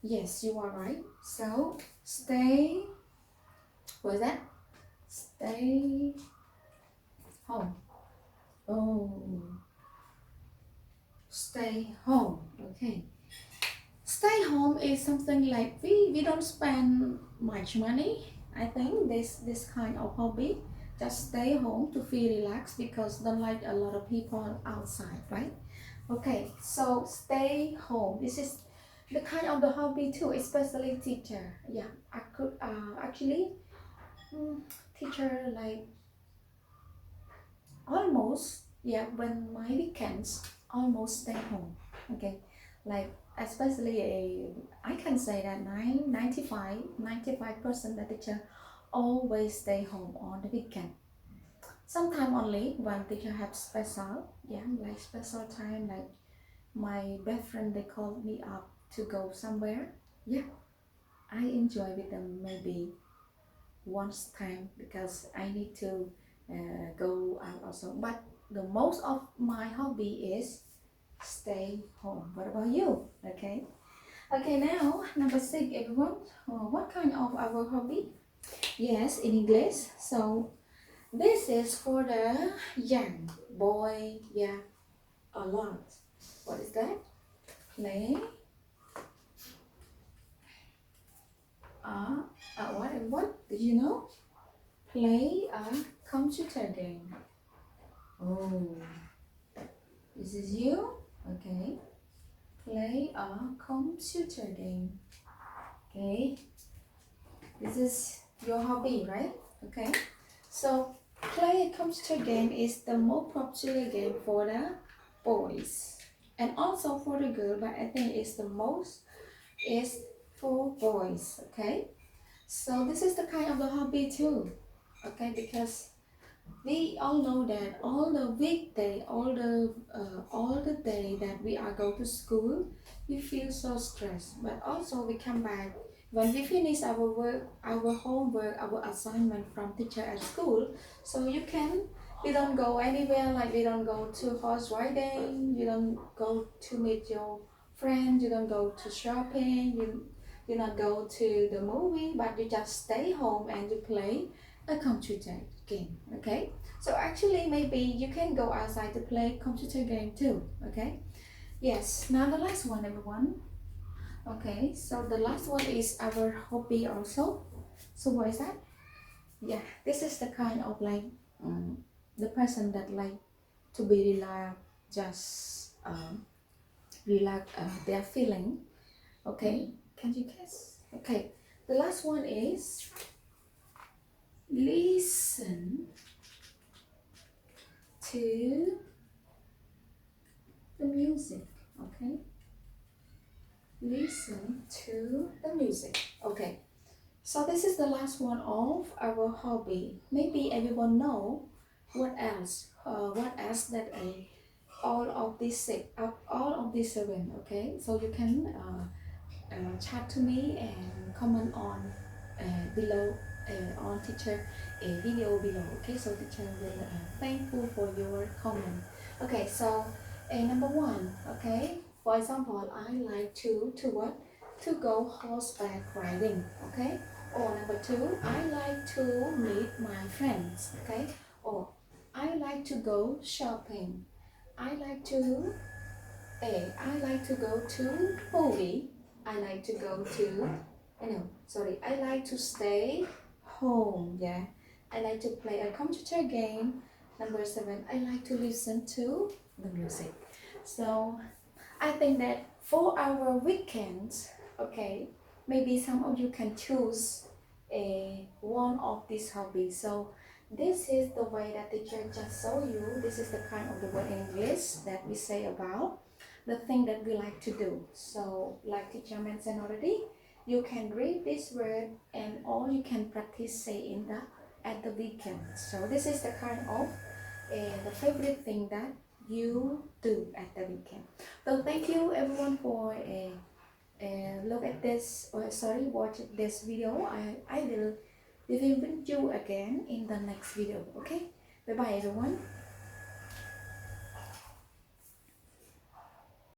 Yes, you are right. So stay. What is that? Stay home. Oh, stay home. Okay. Stay home is something like we don't spend much money. I think this kind of hobby, just stay home to feel relaxed because don't like a lot of people outside, right? Okay, so stay home. This is the kind of the hobby too, especially teacher. Yeah, I could actually teacher like almost, yeah, when my weekends almost stay home. Okay, like especially I can say that 95% the teacher always stay home on the weekend. Sometimes only when teacher have special, yeah, like special time, like my best friend they called me up to go somewhere. Yeah, I enjoy with them maybe once time because I need to go out also. But the most of my hobby is stay home. What about you? Okay. Okay. Now number six, everyone. What kind of our hobby? Yes, in English. So this is for the young boy. Yeah, a lot. What is that? Play. Uh, what? Did you know? Play a computer game. Oh. This is you? Okay. Play a computer game. Okay. This is your hobby, right? Okay. So, play a computer game is the most popular game for the boys and also for the girl, but I think it's the most is for boys. Okay. So this is the kind of the hobby too. Okay, because we all know that all the weekday, all the day that we are go to school, we feel so stressed. But also we come back when we finish our work, our homework, our assignment from teacher at school. So you can we don't go anywhere like we don't go to horse riding, you don't go to meet your friends, you don't go to shopping, you not go to the movie, but you just stay home and you play a computer game. Okay, so actually maybe you can go outside to play computer game too. Okay, yes, now the last one, everyone. Okay, so the last one is our hobby also. So what is that? Yeah, this is the kind of like the person that like to be relaxed, just relax their feeling. Okay, can you guess? Okay, the last one is listen to the music. Okay, listen to the music. Okay, so this is the last one of our hobby. Maybe everyone know what else? What else that all of these six, all of these seven. Okay, so you can chat to me and comment on below on teacher video below. Okay, so teacher will thankful for your comment. Okay, so number one. Okay, for example, I like to what to go horseback riding. Okay, or number two, I like to meet my friends. Okay, or I like to go shopping. I like to I like to go to movie. I like to go to, sorry, I like to stay home. Yeah, I like to play a computer game. Number seven, I like to listen to the music. So I think that for our weekends, okay, maybe some of you can choose a one of these hobbies. So this is the way that teacher just show you. This is the kind of the word in English that we say about the thing that we like to do. So like teacher mentioned already, you can read this word and all you can practice say in the at the weekend. So this is the kind of the favorite thing that you do at the weekend. So thank you everyone for look at this, or sorry, watch this video. I will visit you again in the next video. Okay, bye bye everyone.